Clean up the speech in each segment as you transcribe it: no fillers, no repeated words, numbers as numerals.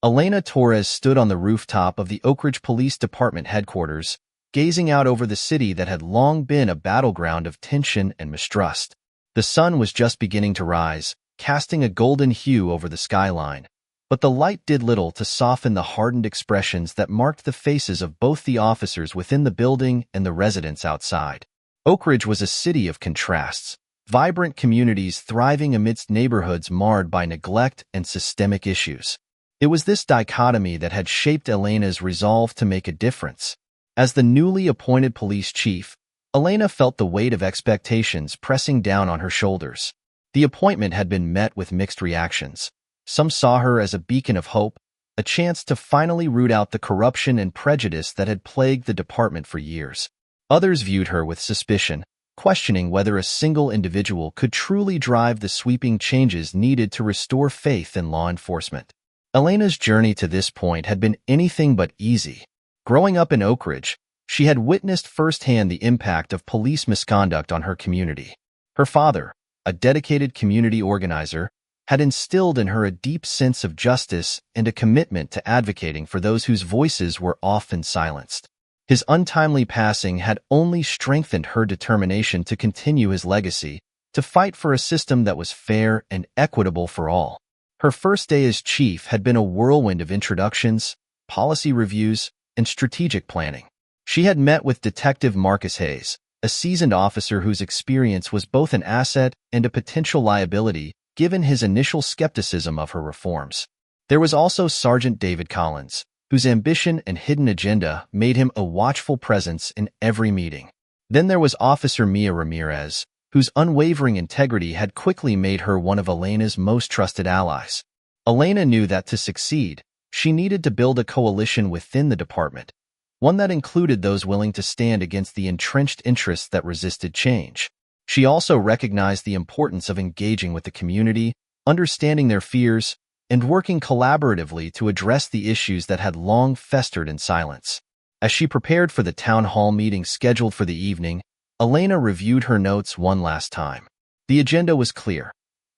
Elena Torres stood on the rooftop of the Oak Ridge Police Department headquarters, gazing out over the city that had long been a battleground of tension and mistrust. The sun was just beginning to rise, casting a golden hue over the skyline, but the light did little to soften the hardened expressions that marked the faces of both the officers within the building and the residents outside. Oak Ridge was a city of contrasts, vibrant communities thriving amidst neighborhoods marred by neglect and systemic issues. It was this dichotomy that had shaped Elena's resolve to make a difference. As the newly appointed police chief, Elena felt the weight of expectations pressing down on her shoulders. The appointment had been met with mixed reactions. Some saw her as a beacon of hope, a chance to finally root out the corruption and prejudice that had plagued the department for years. Others viewed her with suspicion, questioning whether a single individual could truly drive the sweeping changes needed to restore faith in law enforcement. Elena's journey to this point had been anything but easy. Growing up in Oak Ridge, she had witnessed firsthand the impact of police misconduct on her community. Her father, a dedicated community organizer, had instilled in her a deep sense of justice and a commitment to advocating for those whose voices were often silenced. His untimely passing had only strengthened her determination to continue his legacy, to fight for a system that was fair and equitable for all. Her first day as chief had been a whirlwind of introductions, policy reviews, and strategic planning. She had met with Detective Marcus Hayes, a seasoned officer whose experience was both an asset and a potential liability, given his initial skepticism of her reforms. There was also Sergeant David Collins, whose ambition and hidden agenda made him a watchful presence in every meeting. Then there was Officer Mia Ramirez, whose unwavering integrity had quickly made her one of Elena's most trusted allies. Elena knew that to succeed, she needed to build a coalition within the department, one that included those willing to stand against the entrenched interests that resisted change. She also recognized the importance of engaging with the community, understanding their fears, and working collaboratively to address the issues that had long festered in silence. As she prepared for the town hall meeting scheduled for the evening, Elena reviewed her notes one last time. The agenda was clear: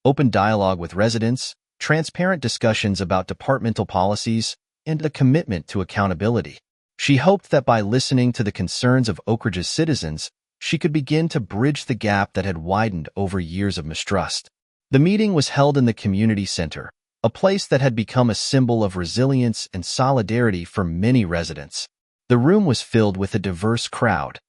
open dialogue with residents, transparent discussions about departmental policies, and a commitment to accountability. She hoped that by listening to the concerns of Oak Ridge's citizens, she could begin to bridge the gap that had widened over years of mistrust. The meeting was held in the community center, a place that had become a symbol of resilience and solidarity for many residents. The room was filled with a diverse crowd,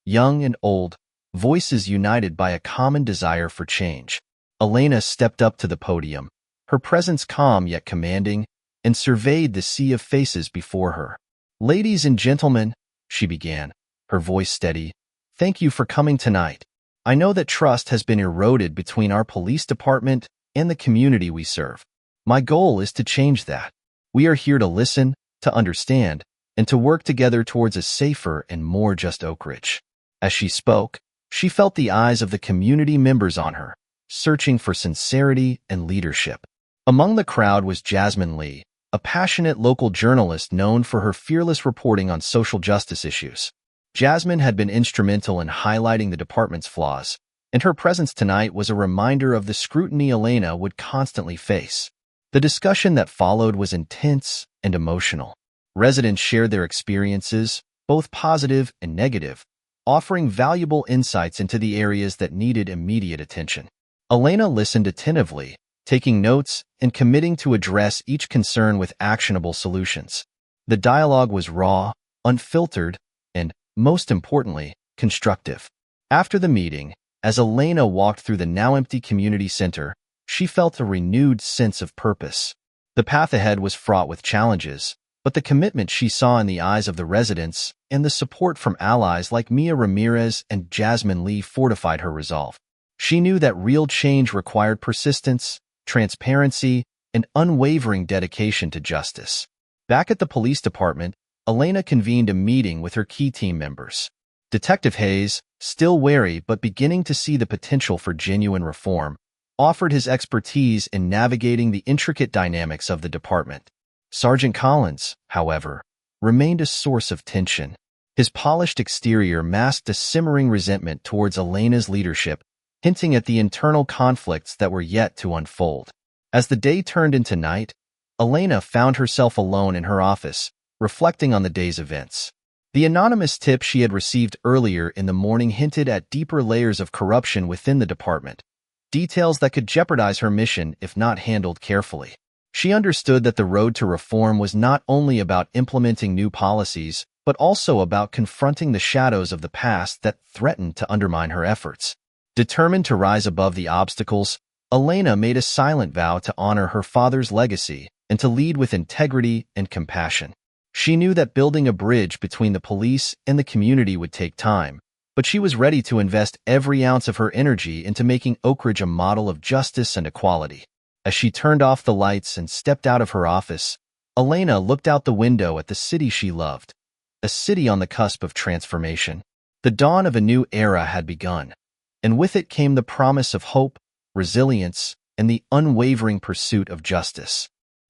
young and old, voices united by a common desire for change. Elena stepped up to the podium, her presence calm yet commanding, and surveyed the sea of faces before her. "Ladies and gentlemen," she began, her voice steady, "thank you for coming tonight. I know that trust has been eroded between our police department and the community we serve. My goal is to change that. We are here to listen, to understand, and to work together towards a safer and more just Oak Ridge." As she spoke, she felt the eyes of the community members on her, searching for sincerity and leadership. Among the crowd was Jasmine Lee, a passionate local journalist known for her fearless reporting on social justice issues. Jasmine had been instrumental in highlighting the department's flaws, and her presence tonight was a reminder of the scrutiny Elena would constantly face. The discussion that followed was intense and emotional. Residents shared their experiences, both positive and negative, offering valuable insights into the areas that needed immediate attention. Elena listened attentively, taking notes and committing to address each concern with actionable solutions. The dialogue was raw, unfiltered, and, most importantly, constructive. After the meeting, as Elena walked through the now-empty community center, she felt a renewed sense of purpose. The path ahead was fraught with challenges, but the commitment she saw in the eyes of the residents and the support from allies like Mia Ramirez and Jasmine Lee fortified her resolve. She knew that real change required persistence, transparency, and unwavering dedication to justice. Back at the police department, Elena convened a meeting with her key team members. Detective Hayes, still wary but beginning to see the potential for genuine reform, offered his expertise in navigating the intricate dynamics of the department. Sergeant Collins, however, remained a source of tension. His polished exterior masked a simmering resentment towards Elena's leadership, hinting at the internal conflicts that were yet to unfold. As the day turned into night, Elena found herself alone in her office, reflecting on the day's events. The anonymous tip she had received earlier in the morning hinted at deeper layers of corruption within the department, details that could jeopardize her mission if not handled carefully. She understood that the road to reform was not only about implementing new policies, but also about confronting the shadows of the past that threatened to undermine her efforts. Determined to rise above the obstacles, Elena made a silent vow to honor her father's legacy and to lead with integrity and compassion. She knew that building a bridge between the police and the community would take time, but she was ready to invest every ounce of her energy into making Oak Ridge a model of justice and equality. As she turned off the lights and stepped out of her office, Elena looked out the window at the city she loved, a city on the cusp of transformation. The dawn of a new era had begun, and with it came the promise of hope, resilience, and the unwavering pursuit of justice.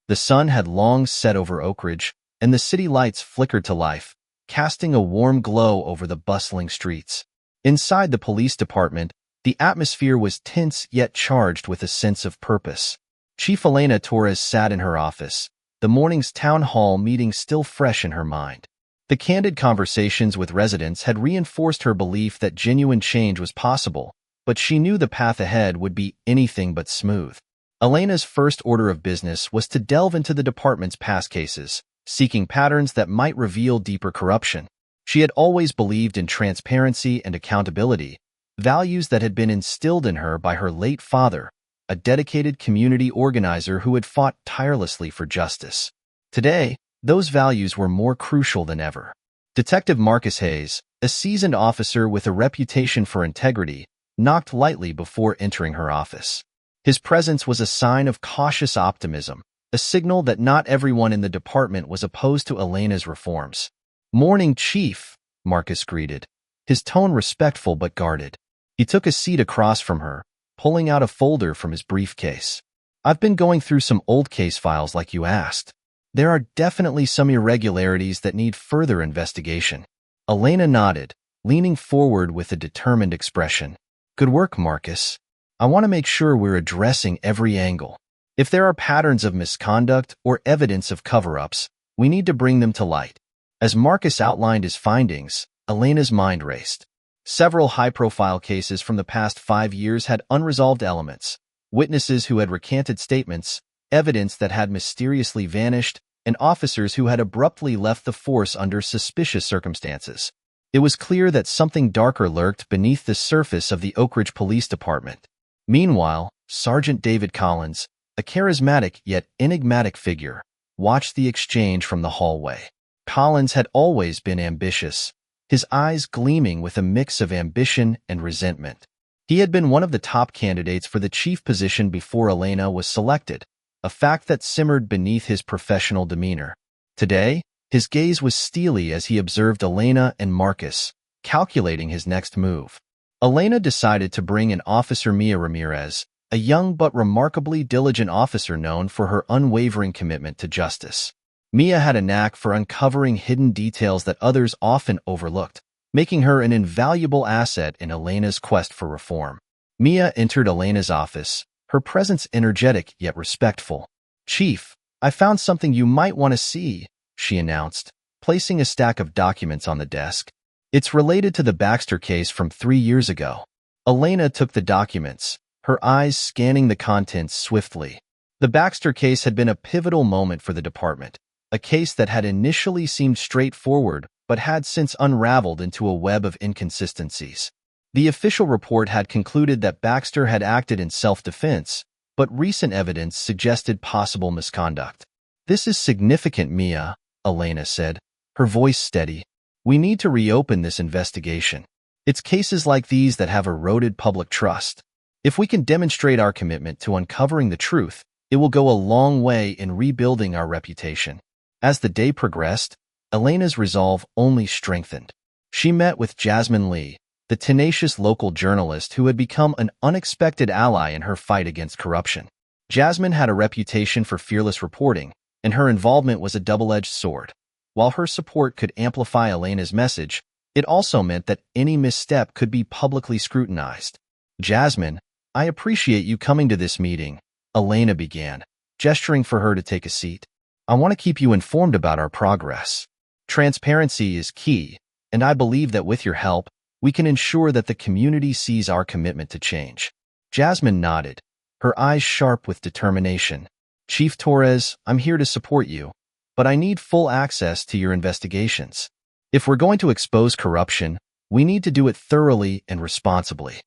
The sun had long set over Oak Ridge, and the city lights flickered to life, casting a warm glow over the bustling streets. Inside the police department, the atmosphere was tense yet charged with a sense of purpose. Chief Elena Torres sat in her office, the morning's town hall meeting still fresh in her mind. The candid conversations with residents had reinforced her belief that genuine change was possible, but she knew the path ahead would be anything but smooth. Elena's first order of business was to delve into the department's past cases, seeking patterns that might reveal deeper corruption. She had always believed in transparency and accountability, values that had been instilled in her by her late father, a dedicated community organizer who had fought tirelessly for justice. Today, those values were more crucial than ever. Detective Marcus Hayes, a seasoned officer with a reputation for integrity, knocked lightly before entering her office. His presence was a sign of cautious optimism, a signal that not everyone in the department was opposed to Elena's reforms. "Morning, Chief," Marcus greeted, his tone respectful but guarded. He took a seat across from her, pulling out a folder from his briefcase. "I've been going through some old case files like you asked. There are definitely some irregularities that need further investigation." Elena nodded, leaning forward with a determined expression. "Good work, Marcus. I want to make sure we're addressing every angle. If there are patterns of misconduct or evidence of cover-ups, we need to bring them to light." As Marcus outlined his findings, Elena's mind raced. Several high-profile cases from the past 5 years had unresolved elements, witnesses who had recanted statements, evidence that had mysteriously vanished, and officers who had abruptly left the force under suspicious circumstances. It was clear that something darker lurked beneath the surface of the Oak Ridge Police Department. Meanwhile, Sergeant David Collins, a charismatic yet enigmatic figure, watched the exchange from the hallway. Collins had always been ambitious, his eyes gleaming with a mix of ambition and resentment. He had been one of the top candidates for the chief position before Elena was selected, a fact that simmered beneath his professional demeanor. Today, his gaze was steely as he observed Elena and Marcus, calculating his next move. Elena decided to bring in Officer Mia Ramirez, a young but remarkably diligent officer known for her unwavering commitment to justice. Mia had a knack for uncovering hidden details that others often overlooked, making her an invaluable asset in Elena's quest for reform. Mia entered Elena's office, her presence energetic yet respectful. "Chief, I found something you might want to see," she announced, placing a stack of documents on the desk. "It's related to the Baxter case from 3 years ago." Elena took the documents, her eyes scanning the contents swiftly. The Baxter case had been a pivotal moment for the department, a case that had initially seemed straightforward but had since unraveled into a web of inconsistencies. The official report had concluded that Baxter had acted in self-defense, but recent evidence suggested possible misconduct. "This is significant, Mia," Elena said, her voice steady. "We need to reopen this investigation. It's cases like these that have eroded public trust. If we can demonstrate our commitment to uncovering the truth, it will go a long way in rebuilding our reputation." As the day progressed, Elena's resolve only strengthened. She met with Jasmine Lee, the tenacious local journalist who had become an unexpected ally in her fight against corruption. Jasmine had a reputation for fearless reporting, and her involvement was a double-edged sword. While her support could amplify Elena's message, it also meant that any misstep could be publicly scrutinized. "Jasmine, I appreciate you coming to this meeting," Elena began, gesturing for her to take a seat. I want to keep you informed about our progress. Transparency is key, and I believe that with your help, we can ensure that the community sees our commitment to change. Jasmine nodded, her eyes sharp with determination. Chief Torres, I'm here to support you, but I need full access to your investigations. If we're going to expose corruption, we need to do it thoroughly and responsibly.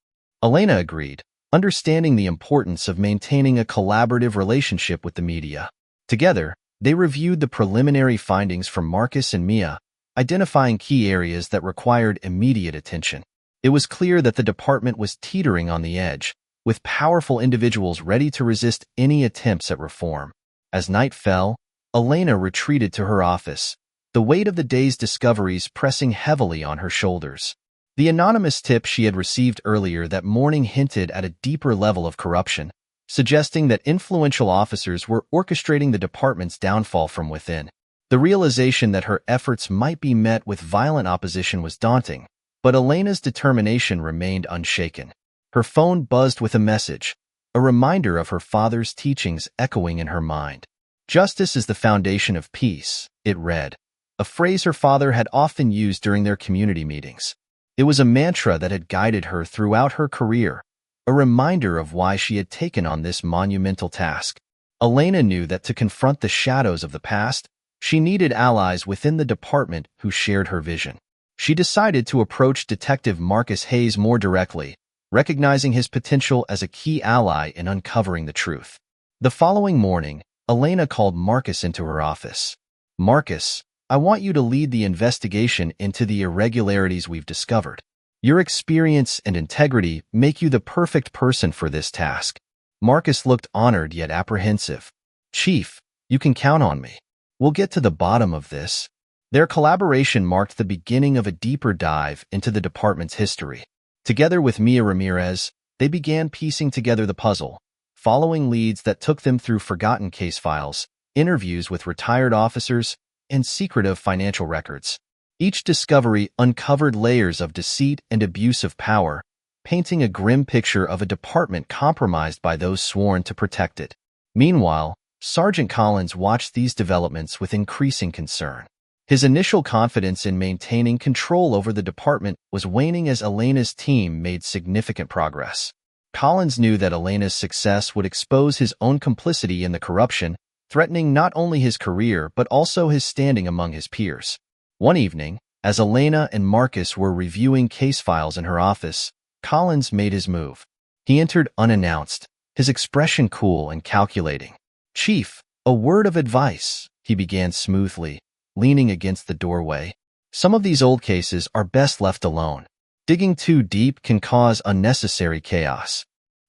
Elena agreed, understanding the importance of maintaining a collaborative relationship with the media. Together, they reviewed the preliminary findings from Marcus and Mia, identifying key areas that required immediate attention. It was clear that the department was teetering on the edge, with powerful individuals ready to resist any attempts at reform. As night fell, Elena retreated to her office, the weight of the day's discoveries pressing heavily on her shoulders. The anonymous tip she had received earlier that morning hinted at a deeper level of corruption, suggesting that influential officers were orchestrating the department's downfall from within. The realization that her efforts might be met with violent opposition was daunting, but Elena's determination remained unshaken. Her phone buzzed with a message, a reminder of her father's teachings echoing in her mind. "Justice is the foundation of peace," it read, a phrase her father had often used during their community meetings. It was a mantra that had guided her throughout her career, a reminder of why she had taken on this monumental task. Elena knew that to confront the shadows of the past, she needed allies within the department who shared her vision. She decided to approach Detective Marcus Hayes more directly, recognizing his potential as a key ally in uncovering the truth. The following morning, Elena called Marcus into her office. "Marcus, I want you to lead the investigation into the irregularities we've discovered. Your experience and integrity make you the perfect person for this task." Marcus looked honored yet apprehensive. "Chief, you can count on me. We'll get to the bottom of this." Their collaboration marked the beginning of a deeper dive into the department's history. Together with Mia Ramirez, they began piecing together the puzzle, following leads that took them through forgotten case files, interviews with retired officers, and secretive financial records. Each discovery uncovered layers of deceit and abuse of power, painting a grim picture of a department compromised by those sworn to protect it. Meanwhile, Sergeant Collins watched these developments with increasing concern. His initial confidence in maintaining control over the department was waning as Elena's team made significant progress. Collins knew that Elena's success would expose his own complicity in the corruption, threatening not only his career but also his standing among his peers. One evening, as Elena and Marcus were reviewing case files in her office, Collins made his move. He entered unannounced, his expression cool and calculating. "Chief, a word of advice," he began smoothly, leaning against the doorway. "Some of these old cases are best left alone. Digging too deep can cause unnecessary chaos."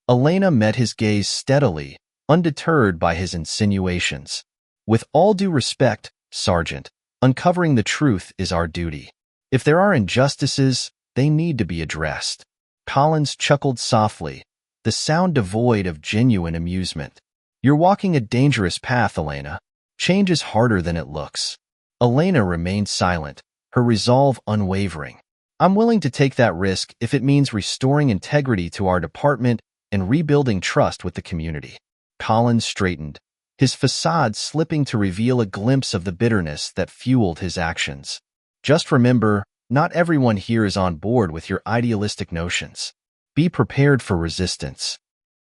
Elena met his gaze steadily, undeterred by his insinuations. "With all due respect, Sergeant, uncovering the truth is our duty. If there are injustices, they need to be addressed." Collins chuckled softly, the sound devoid of genuine amusement. "You're walking a dangerous path, Elena. Change is harder than it looks." Elena remained silent, her resolve unwavering. "I'm willing to take that risk if it means restoring integrity to our department and rebuilding trust with the community." Collins straightened, his facade slipping to reveal a glimpse of the bitterness that fueled his actions. "Just remember, not everyone here is on board with your idealistic notions. Be prepared for resistance."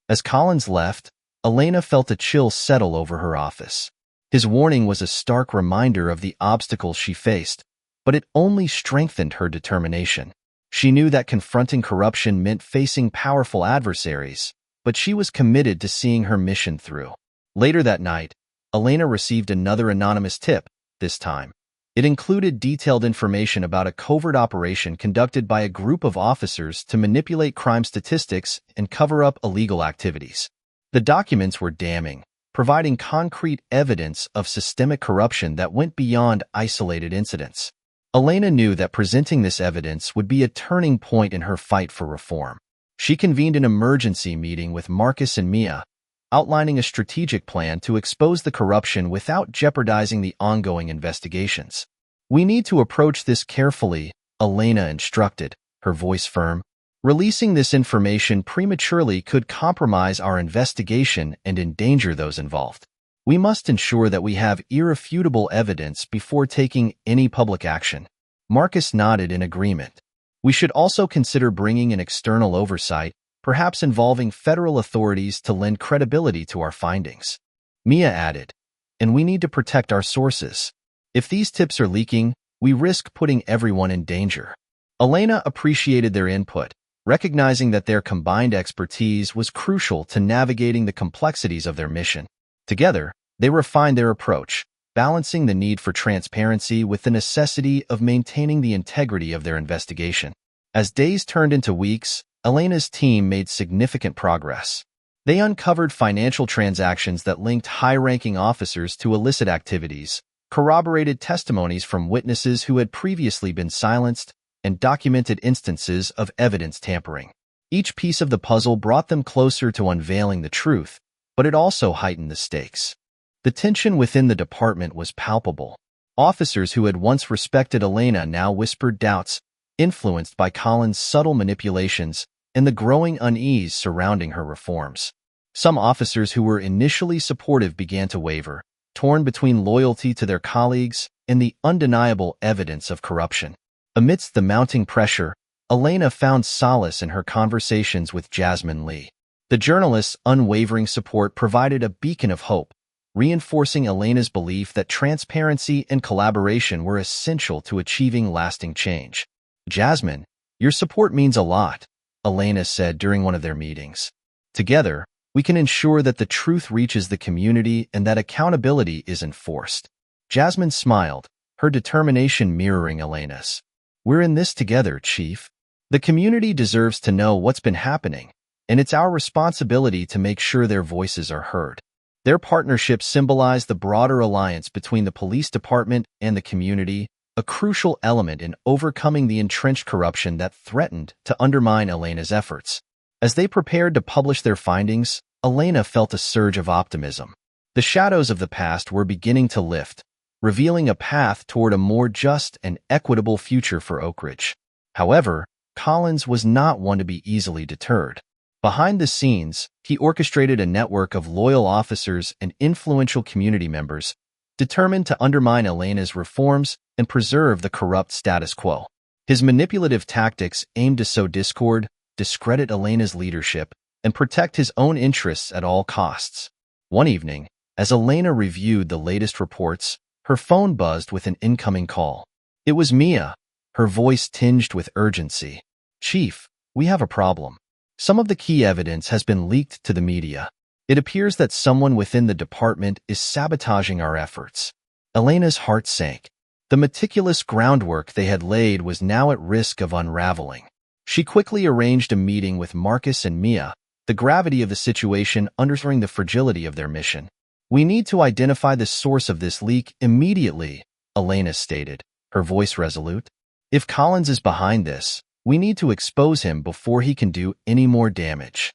As Collins left, Elena felt a chill settle over her office. His warning was a stark reminder of the obstacles she faced, but it only strengthened her determination. She knew that confronting corruption meant facing powerful adversaries, but she was committed to seeing her mission through. Later that night, Elena received another anonymous tip, this time. It included detailed information about a covert operation conducted by a group of officers to manipulate crime statistics and cover up illegal activities. The documents were damning, providing concrete evidence of systemic corruption that went beyond isolated incidents. Elena knew that presenting this evidence would be a turning point in her fight for reform. She convened an emergency meeting with Marcus and Mia, outlining a strategic plan to expose the corruption without jeopardizing the ongoing investigations. "We need to approach this carefully," Elena instructed, her voice firm. "Releasing this information prematurely could compromise our investigation and endanger those involved." We must ensure that we have irrefutable evidence before taking any public action. Marcus nodded in agreement. We should also consider bringing in external oversight, perhaps involving federal authorities to lend credibility to our findings. Mia added, and we need to protect our sources. If these tips are leaking, we risk putting everyone in danger. Elena appreciated their input, recognizing that their combined expertise was crucial to navigating the complexities of their mission. Together, they refined their approach, balancing the need for transparency with the necessity of maintaining the integrity of their investigation. As days turned into weeks, Elena's team made significant progress. They uncovered financial transactions that linked high-ranking officers to illicit activities, corroborated testimonies from witnesses who had previously been silenced, and documented instances of evidence tampering. Each piece of the puzzle brought them closer to unveiling the truth, but it also heightened the stakes. The tension within the department was palpable. Officers who had once respected Elena now whispered doubts, influenced by Collins' subtle manipulations and the growing unease surrounding her reforms. Some officers who were initially supportive began to waver, torn between loyalty to their colleagues and the undeniable evidence of corruption. Amidst the mounting pressure, Elena found solace in her conversations with Jasmine Lee. The journalist's unwavering support provided a beacon of hope, reinforcing Elena's belief that transparency and collaboration were essential to achieving lasting change. "Jasmine, your support means a lot," Elena said during one of their meetings. "Together, we can ensure that the truth reaches the community and that accountability is enforced." Jasmine smiled, her determination mirroring Elena's. "We're in this together, Chief. The community deserves to know what's been happening, and it's our responsibility to make sure their voices are heard." Their partnership symbolized the broader alliance between the police department and the community, a crucial element in overcoming the entrenched corruption that threatened to undermine Elena's efforts. As they prepared to publish their findings, Elena felt a surge of optimism. The shadows of the past were beginning to lift, revealing a path toward a more just and equitable future for Oak Ridge. However, Collins was not one to be easily deterred. Behind the scenes, he orchestrated a network of loyal officers and influential community members, determined to undermine Elena's reforms and preserve the corrupt status quo. His manipulative tactics aimed to sow discord, discredit Elena's leadership, and protect his own interests at all costs. One evening, as Elena reviewed the latest reports, her phone buzzed with an incoming call. It was Mia, her voice tinged with urgency. "Chief, we have a problem. Some of the key evidence has been leaked to the media. It appears that someone within the department is sabotaging our efforts." Elena's heart sank. The meticulous groundwork they had laid was now at risk of unraveling. She quickly arranged a meeting with Marcus and Mia, the gravity of the situation underscoring the fragility of their mission. "We need to identify the source of this leak immediately," Elena stated, her voice resolute. "If Collins is behind this, we need to expose him before he can do any more damage."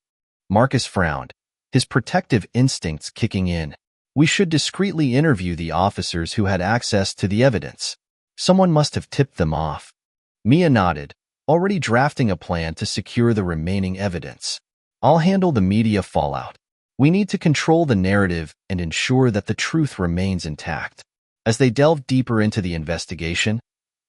Marcus frowned, his protective instincts kicking in. "We should discreetly interview the officers who had access to the evidence. Someone must have tipped them off." Mia nodded, already drafting a plan to secure the remaining evidence. "I'll handle the media fallout. We need to control the narrative and ensure that the truth remains intact." As they delved deeper into the investigation,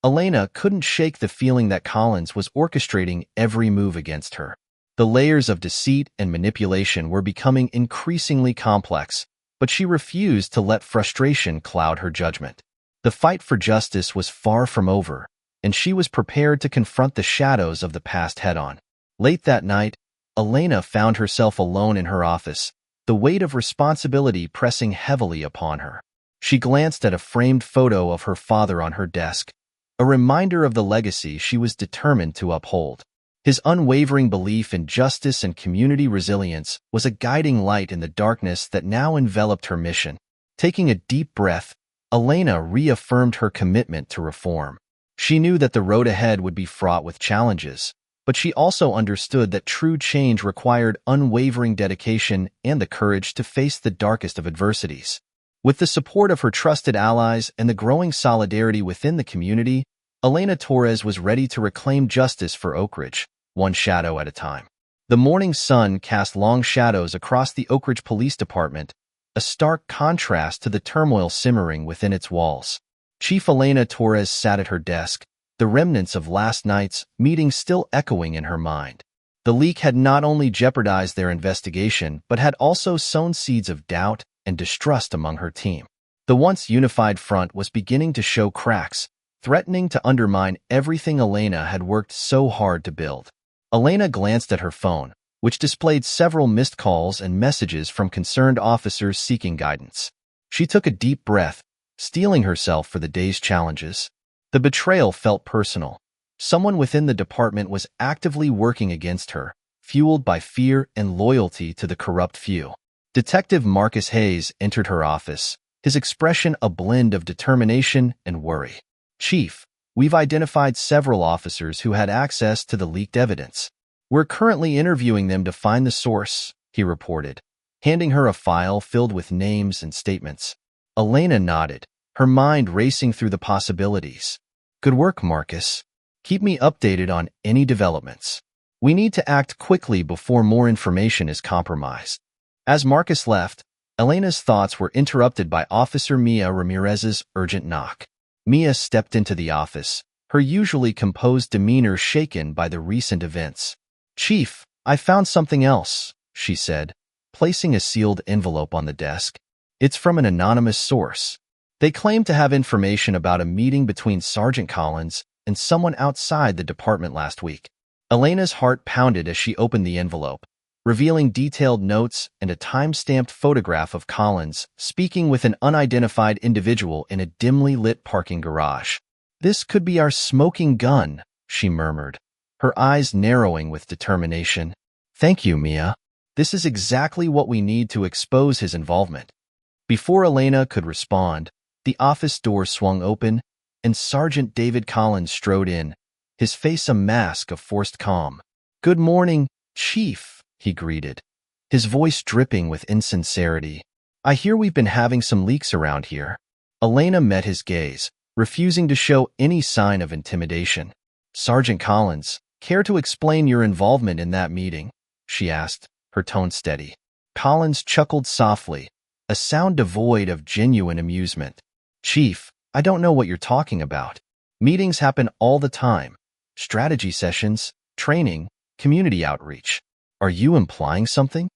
Elena couldn't shake the feeling that Collins was orchestrating every move against her. The layers of deceit and manipulation were becoming increasingly complex, but she refused to let frustration cloud her judgment. The fight for justice was far from over, and she was prepared to confront the shadows of the past head-on. Late that night, Elena found herself alone in her office, the weight of responsibility pressing heavily upon her. She glanced at a framed photo of her father on her desk, a reminder of the legacy she was determined to uphold. His unwavering belief in justice and community resilience was a guiding light in the darkness that now enveloped her mission. Taking a deep breath, Elena reaffirmed her commitment to reform. She knew that the road ahead would be fraught with challenges, but she also understood that true change required unwavering dedication and the courage to face the darkest of adversities. With the support of her trusted allies and the growing solidarity within the community, Elena Torres was ready to reclaim justice for Oak Ridge, one shadow at a time. The morning sun cast long shadows across the Oak Ridge Police Department, a stark contrast to the turmoil simmering within its walls. Chief Elena Torres sat at her desk, the remnants of last night's meeting still echoing in her mind. The leak had not only jeopardized their investigation, but had also sown seeds of doubt and distrust among her team. The once unified front was beginning to show cracks, threatening to undermine everything Elena had worked so hard to build. Elena glanced at her phone, which displayed several missed calls and messages from concerned officers seeking guidance. She took a deep breath, steeling herself for the day's challenges. The betrayal felt personal. Someone within the department was actively working against her, fueled by fear and loyalty to the corrupt few. Detective Marcus Hayes entered her office, his expression a blend of determination and worry. "Chief, we've identified several officers who had access to the leaked evidence. We're currently interviewing them to find the source," he reported, handing her a file filled with names and statements. Elena nodded, her mind racing through the possibilities. "Good work, Marcus. Keep me updated on any developments. We need to act quickly before more information is compromised." As Marcus left, Elena's thoughts were interrupted by Officer Mia Ramirez's urgent knock. Mia stepped into the office, her usually composed demeanor shaken by the recent events. "Chief, I found something else," she said, placing a sealed envelope on the desk. "It's from an anonymous source. They claim to have information about a meeting between Sergeant Collins and someone outside the department last week." Elena's heart pounded as she opened the envelope, revealing detailed notes and a time-stamped photograph of Collins speaking with an unidentified individual in a dimly lit parking garage. "This could be our smoking gun," she murmured, her eyes narrowing with determination. "Thank you, Mia. This is exactly what we need to expose his involvement." Before Elena could respond, the office door swung open, and Sergeant David Collins strode in, his face a mask of forced calm. "Good morning, Chief," he greeted, his voice dripping with insincerity. "I hear we've been having some leaks around here." Elena met his gaze, refusing to show any sign of intimidation. "Sergeant Collins, care to explain your involvement in that meeting?" she asked, her tone steady. Collins chuckled softly, a sound devoid of genuine amusement. "Chief, I don't know what you're talking about. Meetings happen all the time. Strategy sessions, training, community outreach. Are you implying something?"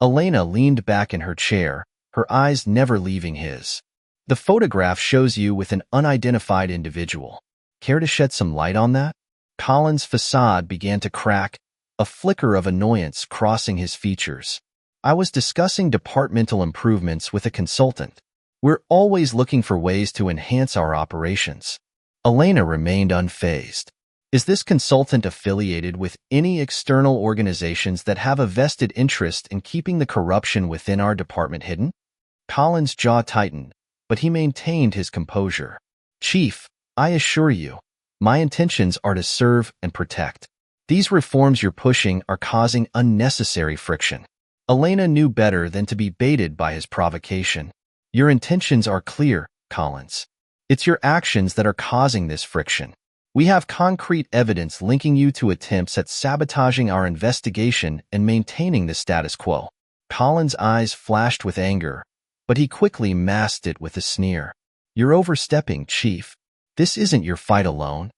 Elena leaned back in her chair, her eyes never leaving his. "The photograph shows you with an unidentified individual. Care to shed some light on that?" Collins' facade began to crack, a flicker of annoyance crossing his features. "I was discussing departmental improvements with a consultant. We're always looking for ways to enhance our operations." Elena remained unfazed. "Is this consultant affiliated with any external organizations that have a vested interest in keeping the corruption within our department hidden?" Collins' jaw tightened, but he maintained his composure. "Chief, I assure you, my intentions are to serve and protect. These reforms you're pushing are causing unnecessary friction." Elena knew better than to be baited by his provocation. "Your intentions are clear, Collins. It's your actions that are causing this friction. We have concrete evidence linking you to attempts at sabotaging our investigation and maintaining the status quo." Collins' eyes flashed with anger, but he quickly masked it with a sneer. "You're overstepping, Chief. This isn't your fight alone."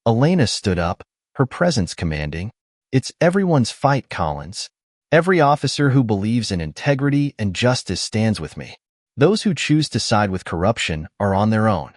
Elena stood up, her presence commanding. "It's everyone's fight, Collins. Every officer who believes in integrity and justice stands with me. Those who choose to side with corruption are on their own."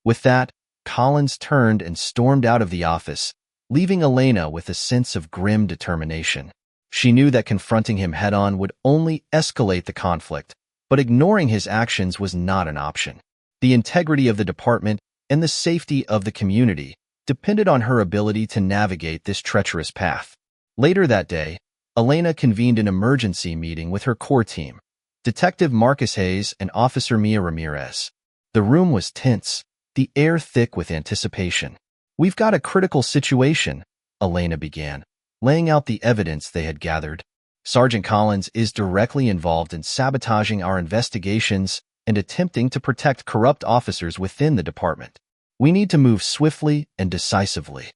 With that, Collins turned and stormed out of the office, leaving Elena with a sense of grim determination. She knew that confronting him head-on would only escalate the conflict, but ignoring his actions was not an option. The integrity of the department and the safety of the community depended on her ability to navigate this treacherous path. Later that day, Elena convened an emergency meeting with her core team, Detective Marcus Hayes and Officer Mia Ramirez. The room was tense, the air thick with anticipation. "We've got a critical situation," Elena began, laying out the evidence they had gathered. "Sergeant Collins is directly involved in sabotaging our investigations and attempting to protect corrupt officers within the department. We need to move swiftly and decisively."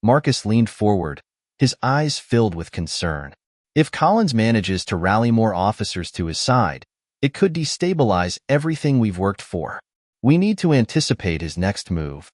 Marcus leaned forward, his eyes filled with concern. If Collins manages to rally more officers to his side, It could destabilize everything we've worked for. We need to anticipate his next move.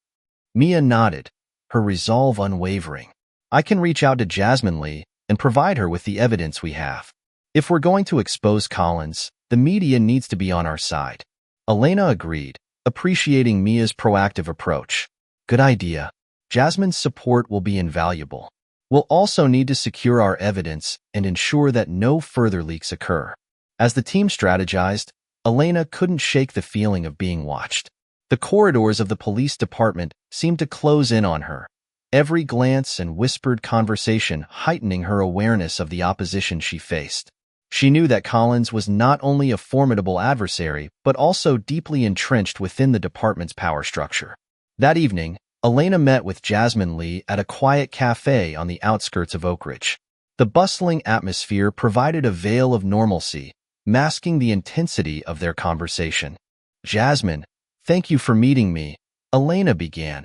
Mia nodded, her resolve unwavering. I can reach out to Jasmine Lee and provide her with the evidence we have. If we're going to expose Collins, the media needs to be on our side. Elena agreed, appreciating Mia's proactive approach. Good idea. Jasmine's support will be invaluable. We'll also need to secure our evidence and ensure that no further leaks occur. As the team strategized, Elena couldn't shake the feeling of being watched. The corridors of the police department seemed to close in on her, every glance and whispered conversation heightening her awareness of the opposition she faced. She knew that Collins was not only a formidable adversary, but also deeply entrenched within the department's power structure. That evening, Elena met with Jasmine Lee at a quiet cafe on the outskirts of Oak Ridge. The bustling atmosphere provided a veil of normalcy, masking the intensity of their conversation. Jasmine, thank you for meeting me, Elena began,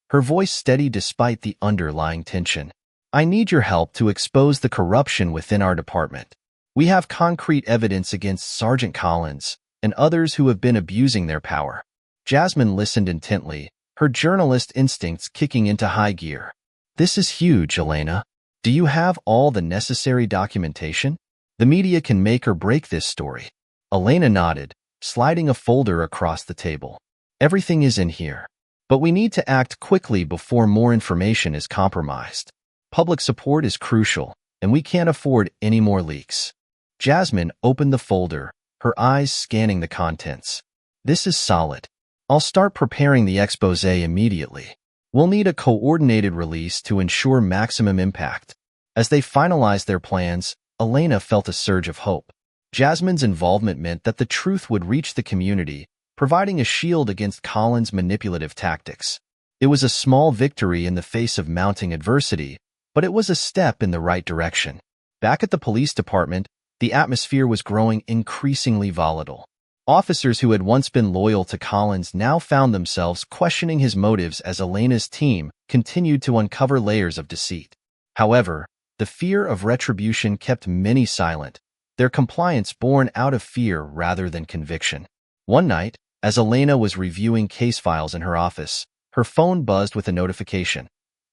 her voice steady despite the underlying tension. I need your help to expose the corruption within our department. We have concrete evidence against Sergeant Collins and others who have been abusing their power. Jasmine listened intently, her journalist instincts kicking into high gear. This is huge, Elena. Do you have all the necessary documentation? The media can make or break this story. Elena nodded, sliding a folder across the table. Everything is in here. But we need to act quickly before more information is compromised. Public support is crucial, and we can't afford any more leaks. Jasmine opened the folder, her eyes scanning the contents. This is solid. I'll start preparing the expose immediately. We'll need a coordinated release to ensure maximum impact. As they finalized their plans, Elena felt a surge of hope. Jasmine's involvement meant that the truth would reach the community, providing a shield against Collins' manipulative tactics. It was a small victory in the face of mounting adversity, but it was a step in the right direction. Back at the police department, the atmosphere was growing increasingly volatile. Officers who had once been loyal to Collins now found themselves questioning his motives as Elena's team continued to uncover layers of deceit. However, the fear of retribution kept many silent, their compliance born out of fear rather than conviction. One night, as Elena was reviewing case files in her office, her phone buzzed with a notification.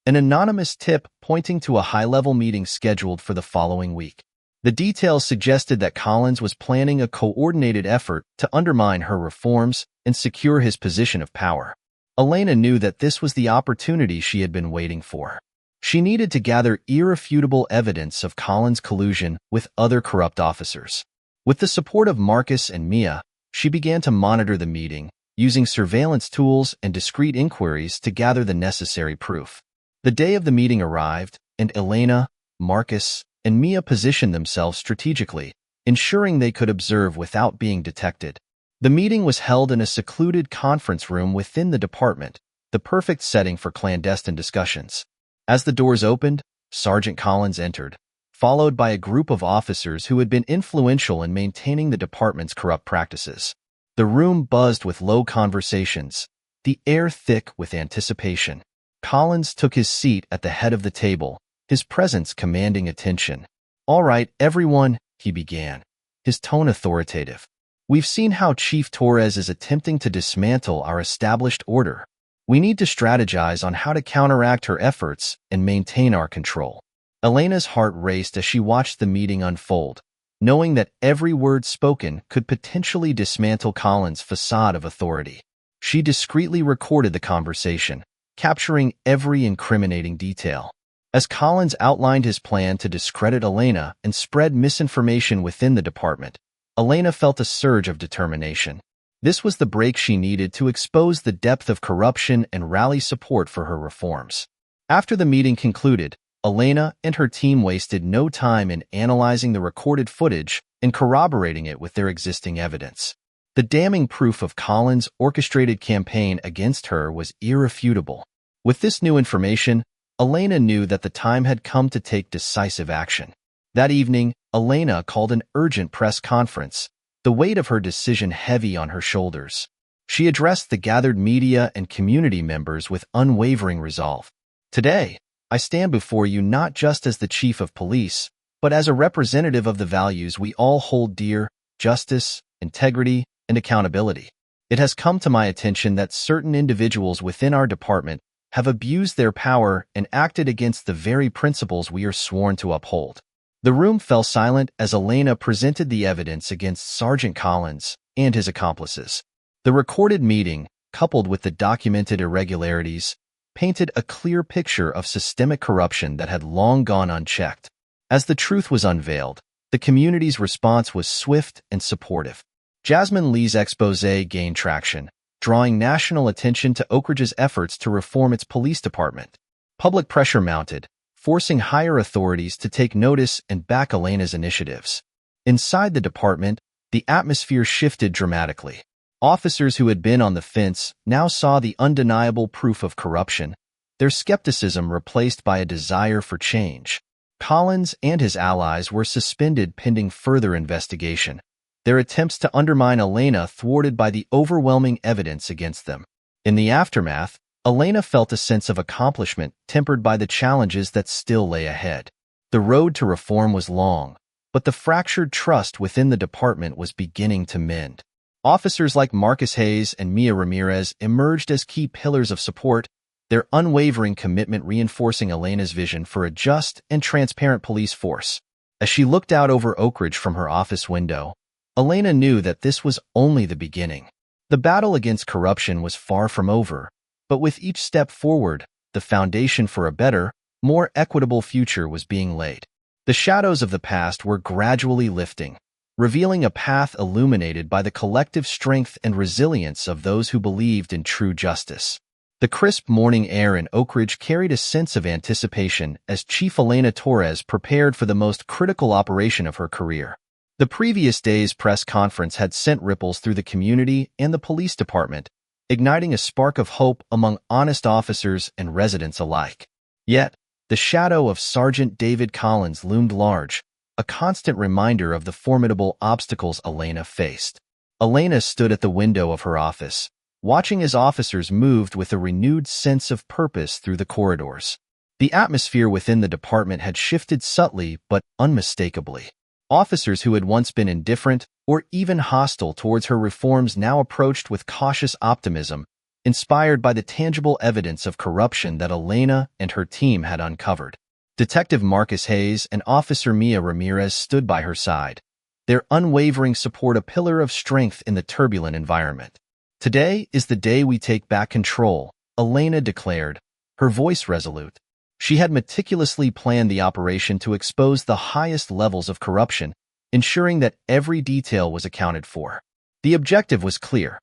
An anonymous tip pointing to a high-level meeting scheduled for the following week. The details suggested that Collins was planning a coordinated effort to undermine her reforms and secure his position of power. Elena knew that this was the opportunity she had been waiting for. She needed to gather irrefutable evidence of Collins' collusion with other corrupt officers. With the support of Marcus and Mia, she began to monitor the meeting, using surveillance tools and discreet inquiries to gather the necessary proof. The day of the meeting arrived, and Elena, Marcus, and Mia positioned themselves strategically, ensuring they could observe without being detected. The meeting was held in a secluded conference room within the department, the perfect setting for clandestine discussions. As the doors opened, Sergeant Collins entered, followed by a group of officers who had been influential in maintaining the department's corrupt practices. The room buzzed with low conversations, the air thick with anticipation. Collins took his seat at the head of the table, his presence commanding attention. "All right, everyone," he began, his tone authoritative. "We've seen how Chief Torres is attempting to dismantle our established order. We need to strategize on how to counteract her efforts and maintain our control." Elena's heart raced as she watched the meeting unfold, knowing that every word spoken could potentially dismantle Collins' facade of authority. She discreetly recorded the conversation, capturing every incriminating detail. As Collins outlined his plan to discredit Elena and spread misinformation within the department, Elena felt a surge of determination. This was the break she needed to expose the depth of corruption and rally support for her reforms. After the meeting concluded, Elena and her team wasted no time in analyzing the recorded footage and corroborating it with their existing evidence. The damning proof of Collins' orchestrated campaign against her was irrefutable. With this new information, Elena knew that the time had come to take decisive action. That evening, Elena called an urgent press conference, the weight of her decision heavy on her shoulders. She addressed the gathered media and community members with unwavering resolve. "Today, I stand before you not just as the chief of police, but as a representative of the values we all hold dear: justice, integrity, and accountability. It has come to my attention that certain individuals within our department have abused their power and acted against the very principles we are sworn to uphold. The room fell silent as Elena presented the evidence against Sergeant Collins and his accomplices. The recorded meeting, coupled with the documented irregularities, painted a clear picture of systemic corruption that had long gone unchecked. As the truth was unveiled, the community's response was swift and supportive. Jasmine Lee's exposé gained traction, drawing national attention to Oak Ridge's efforts to reform its police department. Public pressure mounted, forcing higher authorities to take notice and back Elena's initiatives. Inside the department, the atmosphere shifted dramatically. Officers who had been on the fence now saw the undeniable proof of corruption, their skepticism replaced by a desire for change. Collins and his allies were suspended pending further investigation, their attempts to undermine Elena thwarted by the overwhelming evidence against them. In the aftermath, Elena felt a sense of accomplishment tempered by the challenges that still lay ahead. The road to reform was long, but the fractured trust within the department was beginning to mend. Officers like Marcus Hayes and Mia Ramirez emerged as key pillars of support, their unwavering commitment reinforcing Elena's vision for a just and transparent police force. As she looked out over Oak Ridge from her office window, Elena knew that this was only the beginning. The battle against corruption was far from over, but with each step forward, the foundation for a better, more equitable future was being laid. The shadows of the past were gradually lifting, revealing a path illuminated by the collective strength and resilience of those who believed in true justice. The crisp morning air in Oak Ridge carried a sense of anticipation as Chief Elena Torres prepared for the most critical operation of her career. The previous day's press conference had sent ripples through the community and the police department, igniting a spark of hope among honest officers and residents alike. Yet, the shadow of Sergeant David Collins loomed large, a constant reminder of the formidable obstacles Elena faced. Elena stood at the window of her office, watching as officers moved with a renewed sense of purpose through the corridors. The atmosphere within the department had shifted subtly but unmistakably. Officers who had once been indifferent or even hostile towards her reforms now approached with cautious optimism, inspired by the tangible evidence of corruption that Elena and her team had uncovered. Detective Marcus Hayes and Officer Mia Ramirez stood by her side, their unwavering support a pillar of strength in the turbulent environment. "Today is the day we take back control," Elena declared, her voice resolute. She had meticulously planned the operation to expose the highest levels of corruption, ensuring that every detail was accounted for. The objective was clear: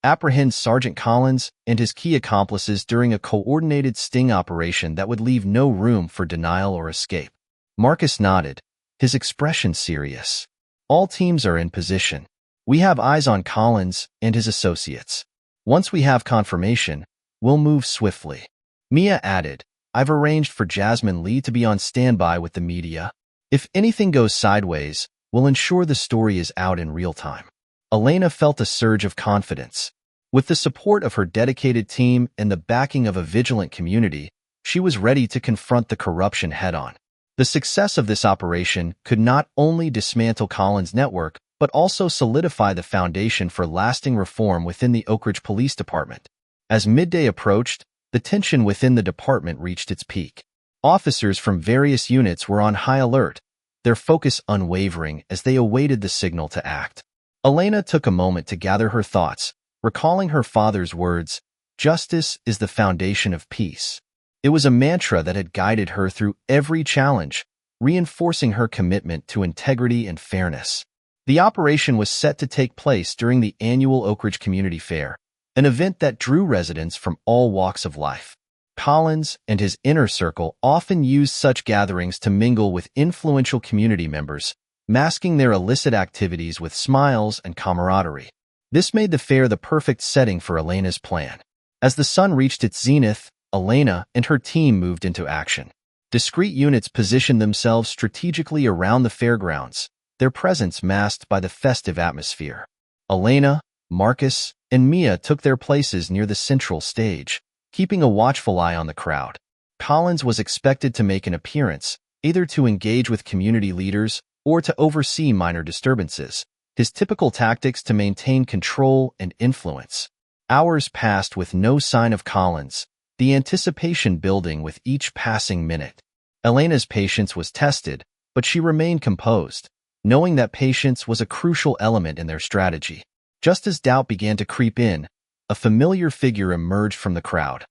apprehend Sergeant Collins and his key accomplices during a coordinated sting operation that would leave no room for denial or escape. Marcus nodded, his expression serious. "All teams are in position. We have eyes on Collins and his associates. Once we have confirmation, we'll move swiftly." Mia added, "I've arranged for Jasmine Lee to be on standby with the media. If anything goes sideways, we'll ensure the story is out in real time." Elena felt a surge of confidence. With the support of her dedicated team and the backing of a vigilant community, she was ready to confront the corruption head-on. The success of this operation could not only dismantle Collins' network, but also solidify the foundation for lasting reform within the Oak Ridge Police Department. As midday approached, the tension within the department reached its peak. Officers from various units were on high alert, their focus unwavering as they awaited the signal to act. Elena took a moment to gather her thoughts, recalling her father's words, "Justice is the foundation of peace." It was a mantra that had guided her through every challenge, reinforcing her commitment to integrity and fairness. The operation was set to take place during the annual Oak Ridge Community Fair, an event that drew residents from all walks of life. Collins and his inner circle often used such gatherings to mingle with influential community members, masking their illicit activities with smiles and camaraderie. This made the fair the perfect setting for Elena's plan. As the sun reached its zenith, Elena and her team moved into action. Discrete units positioned themselves strategically around the fairgrounds, their presence masked by the festive atmosphere. Elena, Marcus, and Mia took their places near the central stage, keeping a watchful eye on the crowd. Collins was expected to make an appearance, either to engage with community leaders or to oversee minor disturbances, his typical tactics to maintain control and influence. Hours passed with no sign of Collins, the anticipation building with each passing minute. Elena's patience was tested, but she remained composed, knowing that patience was a crucial element in their strategy. Just as doubt began to creep in, a familiar figure emerged from the crowd.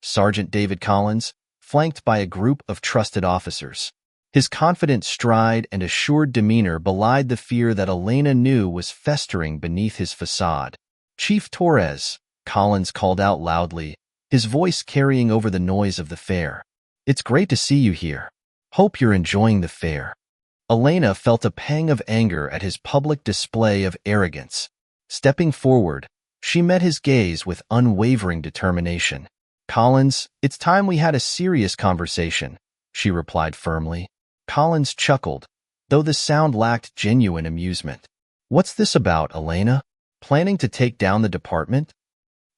Sergeant David Collins, flanked by a group of trusted officers. His confident stride and assured demeanor belied the fear that Elena knew was festering beneath his facade. "Chief Torres," Collins called out loudly, his voice carrying over the noise of the fair. "It's great to see you here. Hope you're enjoying the fair." Elena felt a pang of anger at his public display of arrogance. Stepping forward, she met his gaze with unwavering determination. "Collins, it's time we had a serious conversation," she replied firmly. Collins chuckled, though the sound lacked genuine amusement. "What's this about, Elena? Planning to take down the department?"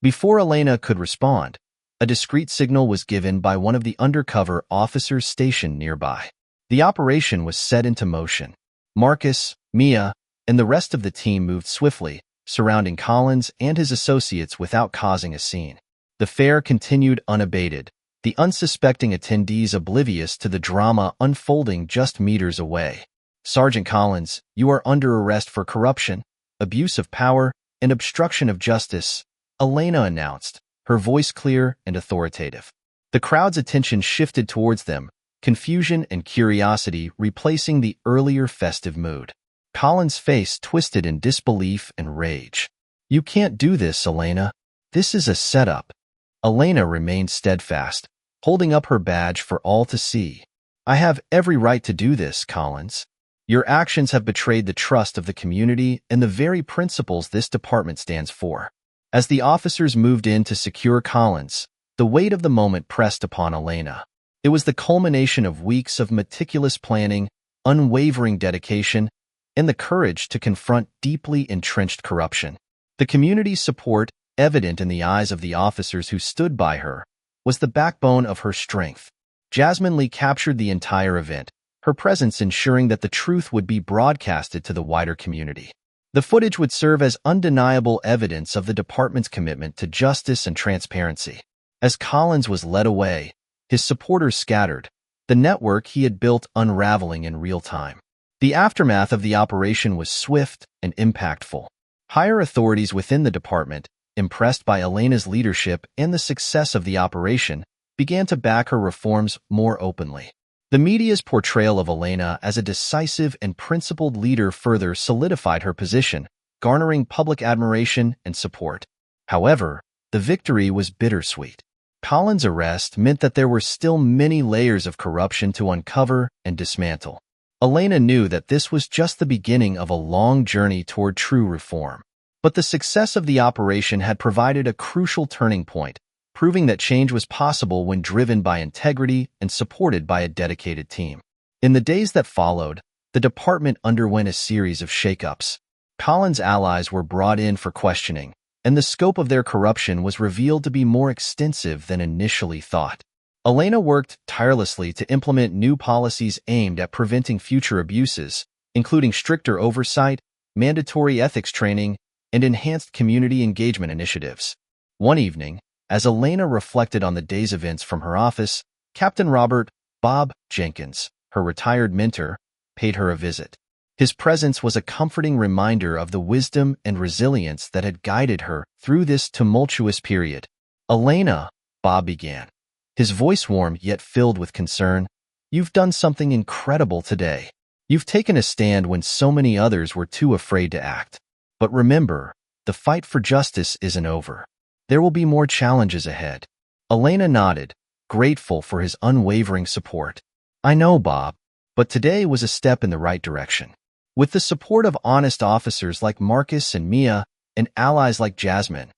Before Elena could respond, a discreet signal was given by one of the undercover officers stationed nearby. The operation was set into motion. Marcus, Mia, and the rest of the team moved swiftly, surrounding Collins and his associates without causing a scene. The fair continued unabated, the unsuspecting attendees oblivious to the drama unfolding just meters away. "Sergeant Collins, you are under arrest for corruption, abuse of power, and obstruction of justice," Elena announced, her voice clear and authoritative. The crowd's attention shifted towards them, confusion and curiosity replacing the earlier festive mood. Collins' face twisted in disbelief and rage. "You can't do this, Elena. This is a setup." Elena remained steadfast, holding up her badge for all to see. "I have every right to do this, Collins. Your actions have betrayed the trust of the community and the very principles this department stands for." As the officers moved in to secure Collins, the weight of the moment pressed upon Elena. It was the culmination of weeks of meticulous planning, unwavering dedication, and the courage to confront deeply entrenched corruption. The community's support, evident in the eyes of the officers who stood by her, was the backbone of her strength. Jasmine Lee captured the entire event, her presence ensuring that the truth would be broadcasted to the wider community. The footage would serve as undeniable evidence of the department's commitment to justice and transparency. As Collins was led away, his supporters scattered, the network he had built unraveling in real time. The aftermath of the operation was swift and impactful. Higher authorities within the department, impressed by Elena's leadership and the success of the operation, began to back her reforms more openly. The media's portrayal of Elena as a decisive and principled leader further solidified her position, garnering public admiration and support. However, the victory was bittersweet. Collins' arrest meant that there were still many layers of corruption to uncover and dismantle. Elena knew that this was just the beginning of a long journey toward true reform. But the success of the operation had provided a crucial turning point, proving that change was possible when driven by integrity and supported by a dedicated team. In the days that followed, the department underwent a series of shakeups. Collins' allies were brought in for questioning, and the scope of their corruption was revealed to be more extensive than initially thought. Elena worked tirelessly to implement new policies aimed at preventing future abuses, including stricter oversight, mandatory ethics training, and enhanced community engagement initiatives. One evening, as Elena reflected on the day's events from her office, Captain Robert "Bob" Jenkins, her retired mentor, paid her a visit. His presence was a comforting reminder of the wisdom and resilience that had guided her through this tumultuous period. "Elena," Bob began, his voice warm yet filled with concern, "you've done something incredible today. You've taken a stand when so many others were too afraid to act. But remember, the fight for justice isn't over. There will be more challenges ahead." Elena nodded, grateful for his unwavering support. "I know, Bob, but today was a step in the right direction. With the support of honest officers like Marcus and Mia and allies like Jasmine,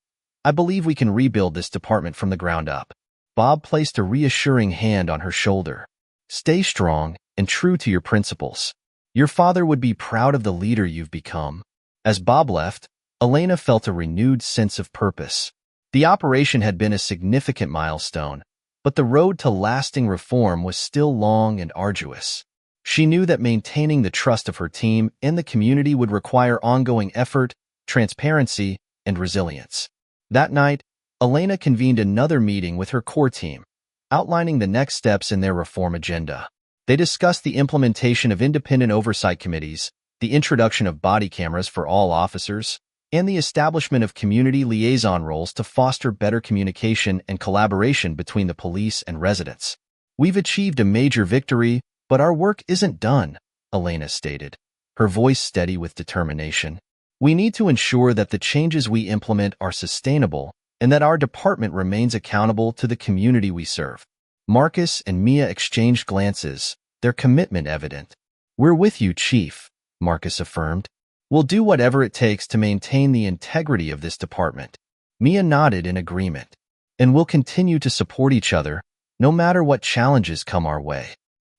I believe we can rebuild this department from the ground up." Bob placed a reassuring hand on her shoulder. "Stay strong and true to your principles. Your father would be proud of the leader you've become." As Bob left, Elena felt a renewed sense of purpose. The operation had been a significant milestone, but the road to lasting reform was still long and arduous. She knew that maintaining the trust of her team and the community would require ongoing effort, transparency, and resilience. That night, Elena convened another meeting with her core team, outlining the next steps in their reform agenda. They discussed the implementation of independent oversight committees, the introduction of body cameras for all officers, and the establishment of community liaison roles to foster better communication and collaboration between the police and residents. "We've achieved a major victory, but our work isn't done," Elena stated, her voice steady with determination. "We need to ensure that the changes we implement are sustainable and that our department remains accountable to the community we serve." Marcus and Mia exchanged glances, their commitment evident. "We're with you, Chief," Marcus affirmed. "We'll do whatever it takes to maintain the integrity of this department." Mia nodded in agreement. "And we'll continue to support each other, no matter what challenges come our way."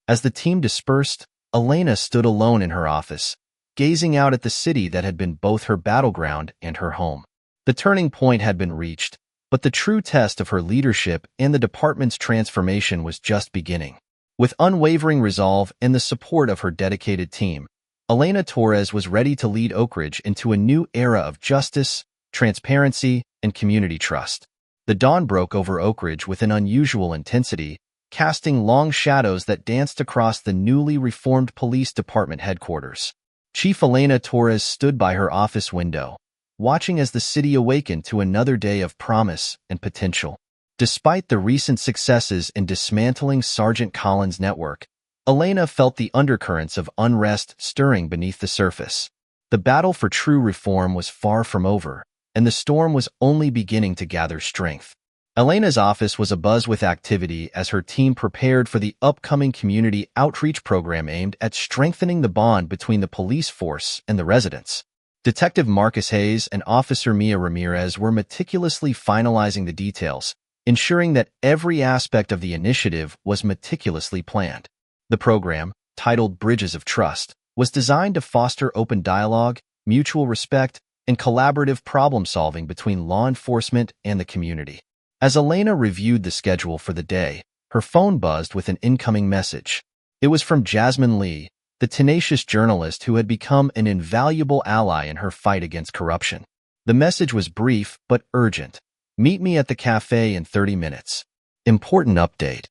As the team dispersed, Elena stood alone in her office, gazing out at the city that had been both her battleground and her home. The turning point had been reached, but the true test of her leadership and the department's transformation was just beginning. With unwavering resolve and the support of her dedicated team, Elena Torres was ready to lead Oak Ridge into a new era of justice, transparency, and community trust. The dawn broke over Oak Ridge with an unusual intensity, casting long shadows that danced across the newly reformed police department headquarters. Chief Elena Torres stood by her office window, watching as the city awakened to another day of promise and potential. Despite the recent successes in dismantling Sergeant Collins' network, Elena felt the undercurrents of unrest stirring beneath the surface. The battle for true reform was far from over, and the storm was only beginning to gather strength. Elena's office was abuzz with activity as her team prepared for the upcoming community outreach program aimed at strengthening the bond between the police force and the residents. Detective Marcus Hayes and Officer Mia Ramirez were meticulously finalizing the details, ensuring that every aspect of the initiative was meticulously planned. The program, titled Bridges of Trust, was designed to foster open dialogue, mutual respect, and collaborative problem-solving between law enforcement and the community. As Elena reviewed the schedule for the day, her phone buzzed with an incoming message. It was from Jasmine Lee, the tenacious journalist who had become an invaluable ally in her fight against corruption. The message was brief but urgent. "Meet me at the cafe in 30 minutes. Important update."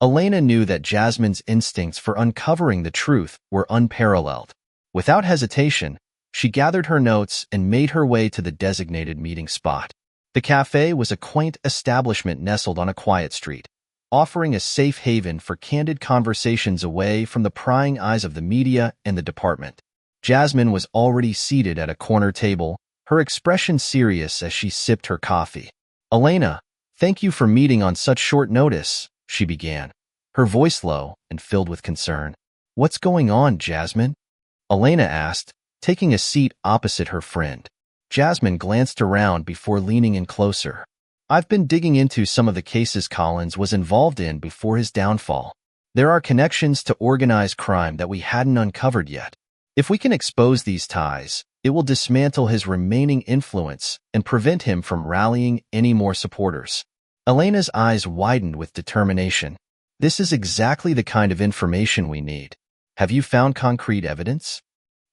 Elena knew that Jasmine's instincts for uncovering the truth were unparalleled. Without hesitation, she gathered her notes and made her way to the designated meeting spot. The cafe was a quaint establishment nestled on a quiet street, offering a safe haven for candid conversations away from the prying eyes of the media and the department. Jasmine was already seated at a corner table, her expression serious as she sipped her coffee. "Elena, thank you for meeting on such short notice," she began, her voice low and filled with concern. "What's going on, Jasmine?" Elena asked, taking a seat opposite her friend. Jasmine glanced around before leaning in closer. "I've been digging into some of the cases Collins was involved in before his downfall. There are connections to organized crime that we hadn't uncovered yet. If we can expose these ties, it will dismantle his remaining influence and prevent him from rallying any more supporters." Elena's eyes widened with determination. "This is exactly the kind of information we need. Have you found concrete evidence?"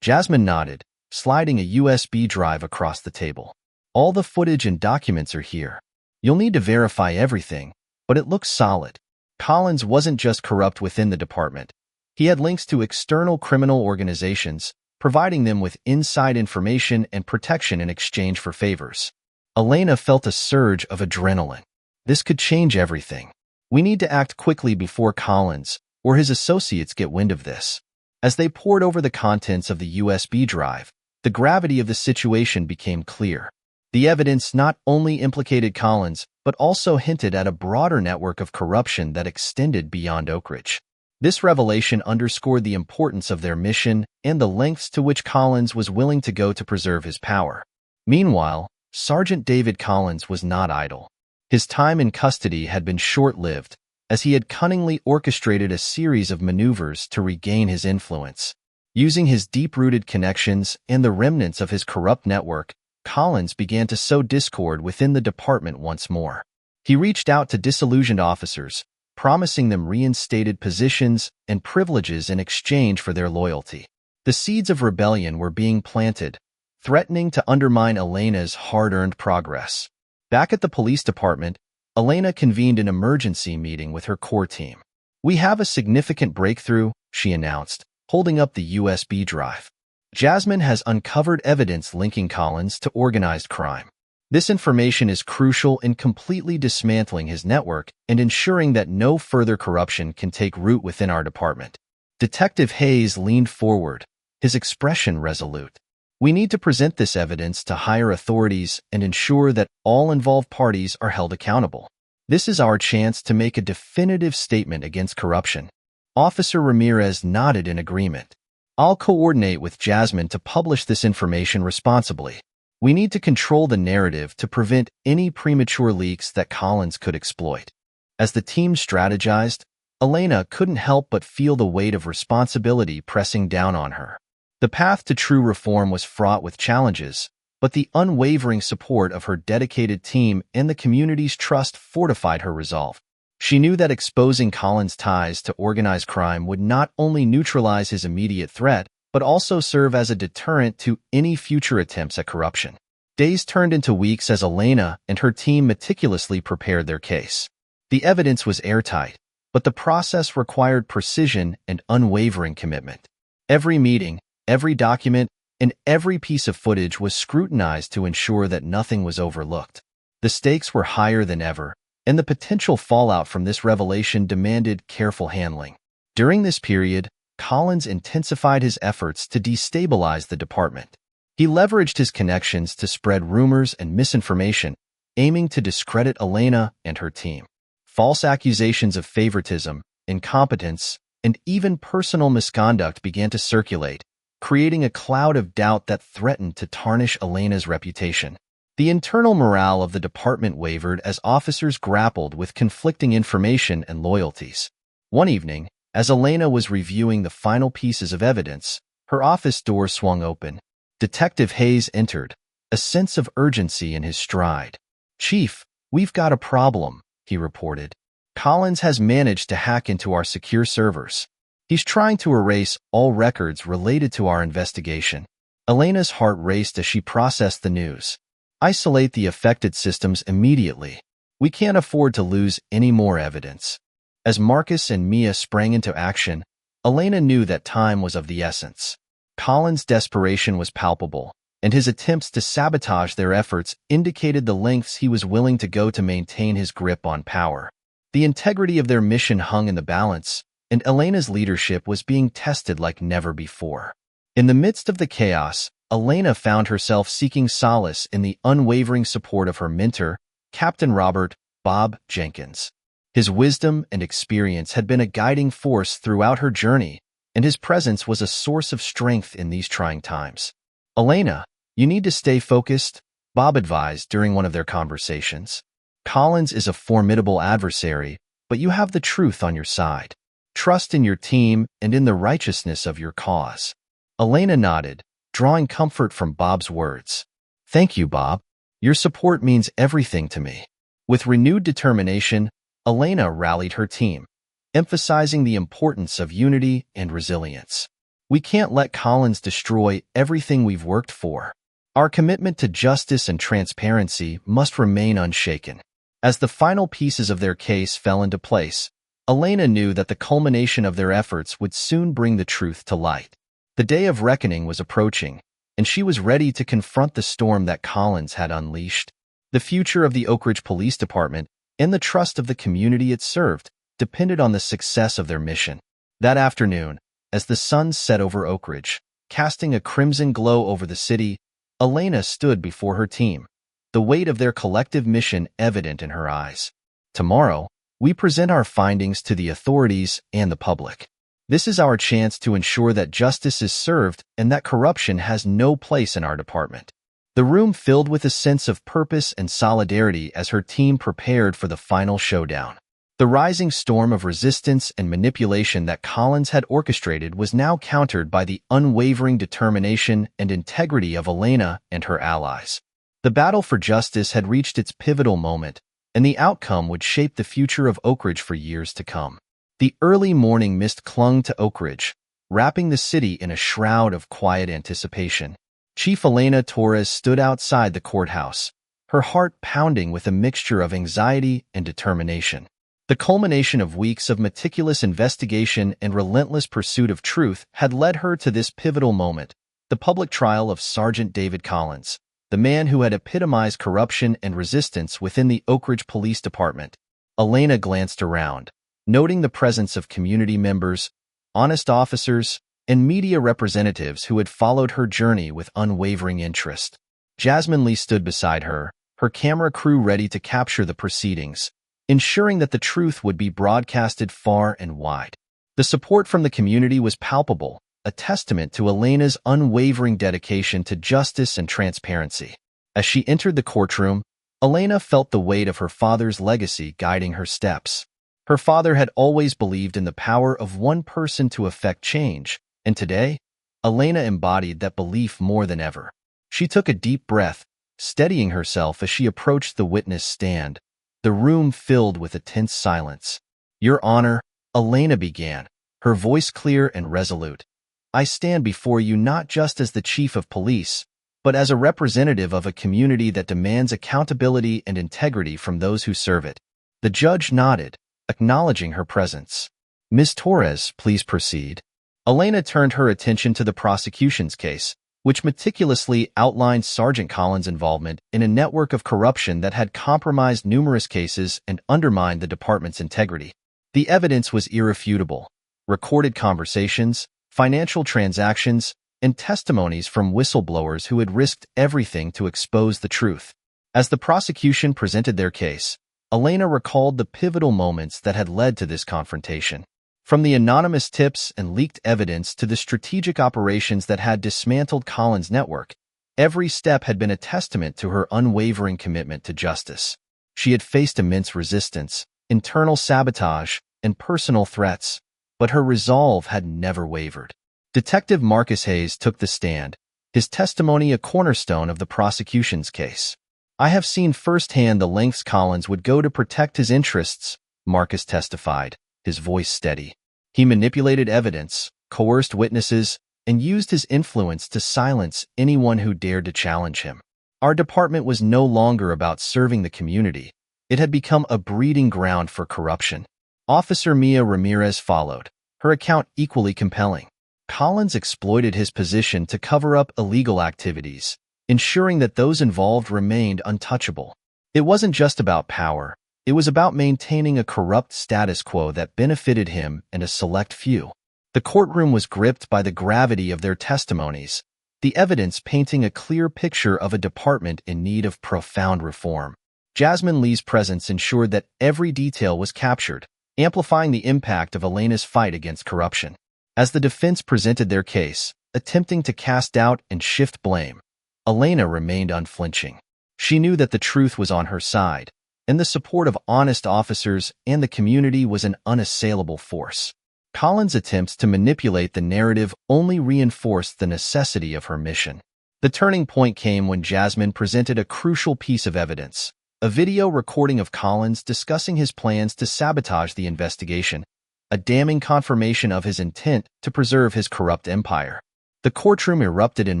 Jasmine nodded, sliding a USB drive across the table. "All the footage and documents are here. You'll need to verify everything, but it looks solid. Collins wasn't just corrupt within the department. He had links to external criminal organizations, providing them with inside information and protection in exchange for favors." Elena felt a surge of adrenaline. This could change everything. "We need to act quickly before Collins or his associates get wind of this." As they pored over the contents of the USB drive, the gravity of the situation became clear. The evidence not only implicated Collins, but also hinted at a broader network of corruption that extended beyond Oak Ridge. This revelation underscored the importance of their mission and the lengths to which Collins was willing to go to preserve his power. Meanwhile, Sergeant David Collins was not idle. His time in custody had been short-lived, as he had cunningly orchestrated a series of maneuvers to regain his influence. Using his deep-rooted connections and the remnants of his corrupt network, Collins began to sow discord within the department once more. He reached out to disillusioned officers, promising them reinstated positions and privileges in exchange for their loyalty. The seeds of rebellion were being planted, threatening to undermine Elena's hard-earned progress. Back at the police department, Elena convened an emergency meeting with her core team. "We have a significant breakthrough," she announced, holding up the USB drive. "Jasmine has uncovered evidence linking Collins to organized crime. This information is crucial in completely dismantling his network and ensuring that no further corruption can take root within our department." Detective Hayes leaned forward, his expression resolute. "We need to present this evidence to higher authorities and ensure that all involved parties are held accountable. This is our chance to make a definitive statement against corruption." Officer Ramirez nodded in agreement. "I'll coordinate with Jasmine to publish this information responsibly. We need to control the narrative to prevent any premature leaks that Collins could exploit." As the team strategized, Elena couldn't help but feel the weight of responsibility pressing down on her. The path to true reform was fraught with challenges, but the unwavering support of her dedicated team and the community's trust fortified her resolve. She knew that exposing Collins' ties to organized crime would not only neutralize his immediate threat, but also serve as a deterrent to any future attempts at corruption. Days turned into weeks as Elena and her team meticulously prepared their case. The evidence was airtight, but the process required precision and unwavering commitment. Every meeting, every document, and every piece of footage was scrutinized to ensure that nothing was overlooked. The stakes were higher than ever, and the potential fallout from this revelation demanded careful handling. During this period, Collins intensified his efforts to destabilize the department. He leveraged his connections to spread rumors and misinformation, aiming to discredit Elena and her team. False accusations of favoritism, incompetence, and even personal misconduct began to circulate, creating a cloud of doubt that threatened to tarnish Elena's reputation. The internal morale of the department wavered as officers grappled with conflicting information and loyalties. One evening, as Elena was reviewing the final pieces of evidence, her office door swung open. Detective Hayes entered, a sense of urgency in his stride. "Chief, we've got a problem," he reported. "Collins has managed to hack into our secure servers. He's trying to erase all records related to our investigation." Elena's heart raced as she processed the news. "Isolate the affected systems immediately. We can't afford to lose any more evidence." As Marcus and Mia sprang into action, Elena knew that time was of the essence. Collins' desperation was palpable, and his attempts to sabotage their efforts indicated the lengths he was willing to go to maintain his grip on power. The integrity of their mission hung in the balance, and Elena's leadership was being tested like never before. In the midst of the chaos, Elena found herself seeking solace in the unwavering support of her mentor, Captain Robert "Bob" Jenkins. His wisdom and experience had been a guiding force throughout her journey, and his presence was a source of strength in these trying times. "Elena, you need to stay focused," Bob advised during one of their conversations. "Collins is a formidable adversary, but you have the truth on your side. Trust in your team and in the righteousness of your cause." Elena nodded, drawing comfort from Bob's words. "Thank you, Bob. Your support means everything to me." With renewed determination, Elena rallied her team, emphasizing the importance of unity and resilience. "We can't let Collins destroy everything we've worked for. Our commitment to justice and transparency must remain unshaken." As the final pieces of their case fell into place, Elena knew that the culmination of their efforts would soon bring the truth to light. The day of reckoning was approaching, and she was ready to confront the storm that Collins had unleashed. The future of the Oak Ridge Police Department and the trust of the community it served depended on the success of their mission. That afternoon, as the sun set over Oak Ridge, casting a crimson glow over the city, Elena stood before her team, the weight of their collective mission evident in her eyes. "Tomorrow, we present our findings to the authorities and the public. This is our chance to ensure that justice is served and that corruption has no place in our department." The room filled with a sense of purpose and solidarity as her team prepared for the final showdown. The rising storm of resistance and manipulation that Collins had orchestrated was now countered by the unwavering determination and integrity of Elena and her allies. The battle for justice had reached its pivotal moment, and the outcome would shape the future of Oak Ridge for years to come. The early morning mist clung to Oak Ridge, wrapping the city in a shroud of quiet anticipation. Chief Elena Torres stood outside the courthouse, her heart pounding with a mixture of anxiety and determination. The culmination of weeks of meticulous investigation and relentless pursuit of truth had led her to this pivotal moment, the public trial of Sergeant David Collins, the man who had epitomized corruption and resistance within the Oak Ridge Police Department. Elena glanced around, noting the presence of community members, honest officers, and media representatives who had followed her journey with unwavering interest. Jasmine Lee stood beside her, her camera crew ready to capture the proceedings, ensuring that the truth would be broadcasted far and wide. The support from the community was palpable, a testament to Elena's unwavering dedication to justice and transparency. As she entered the courtroom, Elena felt the weight of her father's legacy guiding her steps. Her father had always believed in the power of one person to effect change, and today, Elena embodied that belief more than ever. She took a deep breath, steadying herself as she approached the witness stand, the room filled with a tense silence. "Your Honor," Elena began, her voice clear and resolute. "I stand before you not just as the chief of police, but as a representative of a community that demands accountability and integrity from those who serve it." The judge nodded, acknowledging her presence. "Ms. Torres, please proceed." Elena turned her attention to the prosecution's case, which meticulously outlined Sergeant Collins' involvement in a network of corruption that had compromised numerous cases and undermined the department's integrity. The evidence was irrefutable: recorded conversations, financial transactions, and testimonies from whistleblowers who had risked everything to expose the truth. As the prosecution presented their case, Elena recalled the pivotal moments that had led to this confrontation. From the anonymous tips and leaked evidence to the strategic operations that had dismantled Collins' network, every step had been a testament to her unwavering commitment to justice. She had faced immense resistance, internal sabotage, and personal threats, but her resolve had never wavered. Detective Marcus Hayes took the stand, his testimony a cornerstone of the prosecution's case. "I have seen firsthand the lengths Collins would go to protect his interests," Marcus testified, his voice steady. "He manipulated evidence, coerced witnesses, and used his influence to silence anyone who dared to challenge him. Our department was no longer about serving the community. It had become a breeding ground for corruption." Officer Mia Ramirez followed, her account equally compelling. Collins exploited his position to cover up illegal activities, ensuring that those involved remained untouchable. It wasn't just about power. It was about maintaining a corrupt status quo that benefited him and a select few. The courtroom was gripped by the gravity of their testimonies, the evidence painting a clear picture of a department in need of profound reform. Jasmine Lee's presence ensured that every detail was captured, amplifying the impact of Elena's fight against corruption. As the defense presented their case, attempting to cast doubt and shift blame, Elena remained unflinching. She knew that the truth was on her side, and the support of honest officers and the community was an unassailable force. Collins' attempts to manipulate the narrative only reinforced the necessity of her mission. The turning point came when Jasmine presented a crucial piece of evidence, a video recording of Collins discussing his plans to sabotage the investigation, a damning confirmation of his intent to preserve his corrupt empire. The courtroom erupted in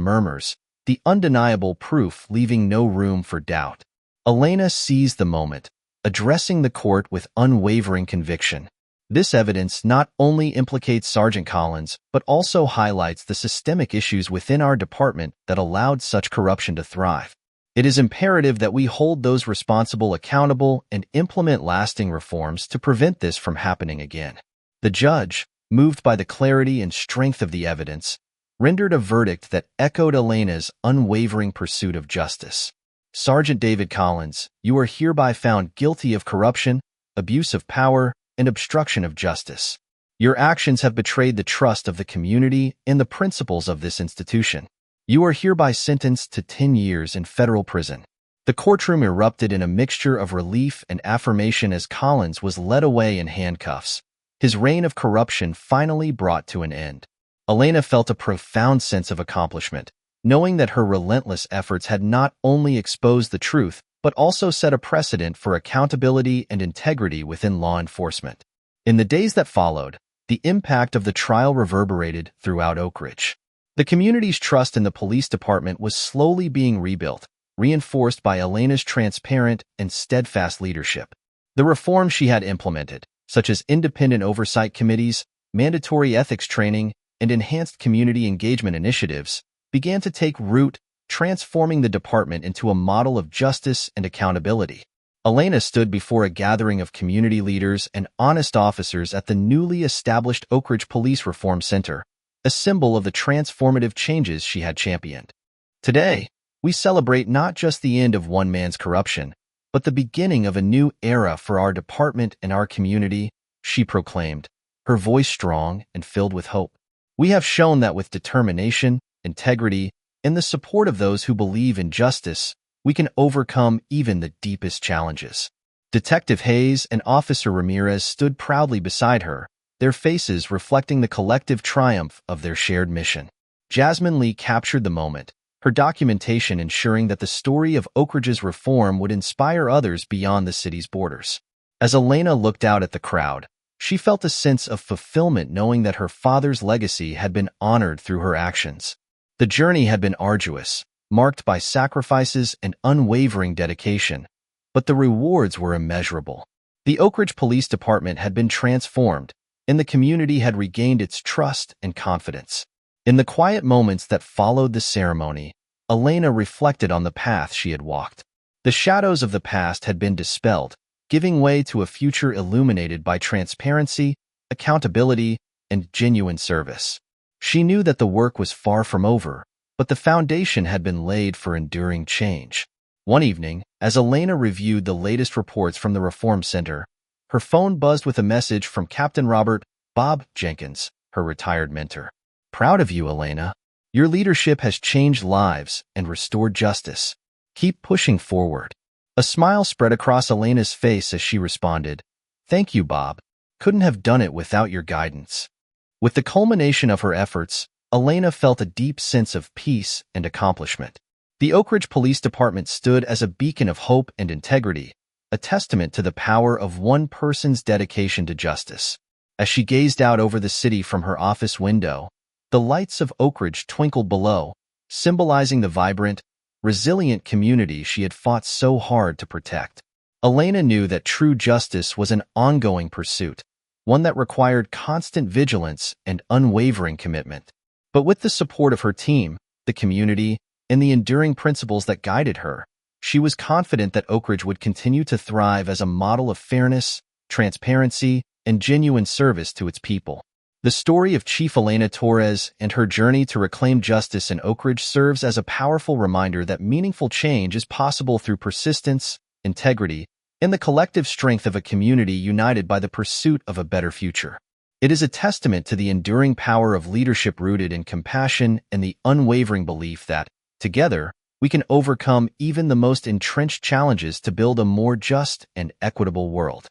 murmurs, the undeniable proof leaving no room for doubt. Elena seized the moment, addressing the court with unwavering conviction. "This evidence not only implicates Sergeant Collins, but also highlights the systemic issues within our department that allowed such corruption to thrive. It is imperative that we hold those responsible accountable and implement lasting reforms to prevent this from happening again." The judge, moved by the clarity and strength of the evidence, rendered a verdict that echoed Elena's unwavering pursuit of justice. "Sergeant David Collins, you are hereby found guilty of corruption, abuse of power, and obstruction of justice. Your actions have betrayed the trust of the community and the principles of this institution. You are hereby sentenced to 10 years in federal prison." The courtroom erupted in a mixture of relief and affirmation as Collins was led away in handcuffs, his reign of corruption finally brought to an end. Elena felt a profound sense of accomplishment, knowing that her relentless efforts had not only exposed the truth, but also set a precedent for accountability and integrity within law enforcement. In the days that followed, the impact of the trial reverberated throughout Oak Ridge. The community's trust in the police department was slowly being rebuilt, reinforced by Elena's transparent and steadfast leadership. The reforms she had implemented, such as independent oversight committees, mandatory ethics training, and enhanced community engagement initiatives, began to take root, transforming the department into a model of justice and accountability. Elena stood before a gathering of community leaders and honest officers at the newly established Oak Ridge Police Reform Center, a symbol of the transformative changes she had championed. Today, we celebrate not just the end of one man's corruption, but the beginning of a new era for our department and our community, she proclaimed, her voice strong and filled with hope. We have shown that with determination, integrity, and the support of those who believe in justice, we can overcome even the deepest challenges. Detective Hayes and Officer Ramirez stood proudly beside her, their faces reflecting the collective triumph of their shared mission. Jasmine Lee captured the moment, her documentation ensuring that the story of Oak Ridge's reform would inspire others beyond the city's borders. As Elena looked out at the crowd, she felt a sense of fulfillment knowing that her father's legacy had been honored through her actions. The journey had been arduous, marked by sacrifices and unwavering dedication, but the rewards were immeasurable. The Oak Ridge Police Department had been transformed, and the community had regained its trust and confidence. In the quiet moments that followed the ceremony, Elena reflected on the path she had walked. The shadows of the past had been dispelled, giving way to a future illuminated by transparency, accountability, and genuine service. She knew that the work was far from over, but the foundation had been laid for enduring change. One evening, as Elena reviewed the latest reports from the Reform Center, her phone buzzed with a message from Captain Robert "Bob" Jenkins, her retired mentor. "Proud of you, Elena. Your leadership has changed lives and restored justice. Keep pushing forward." A smile spread across Elena's face as she responded, "Thank you, Bob. Couldn't have done it without your guidance." With the culmination of her efforts, Elena felt a deep sense of peace and accomplishment. The Oak Ridge Police Department stood as a beacon of hope and integrity, a testament to the power of one person's dedication to justice. As she gazed out over the city from her office window, the lights of Oak Ridge twinkled below, symbolizing the vibrant, resilient community she had fought so hard to protect. Elena knew that true justice was an ongoing pursuit, one that required constant vigilance and unwavering commitment. But with the support of her team, the community, and the enduring principles that guided her, she was confident that Oak Ridge would continue to thrive as a model of fairness, transparency, and genuine service to its people. The story of Chief Elena Torres and her journey to reclaim justice in Oak Ridge serves as a powerful reminder that meaningful change is possible through persistence, integrity, and the collective strength of a community united by the pursuit of a better future. It is a testament to the enduring power of leadership rooted in compassion and the unwavering belief that, together, we can overcome even the most entrenched challenges to build a more just and equitable world.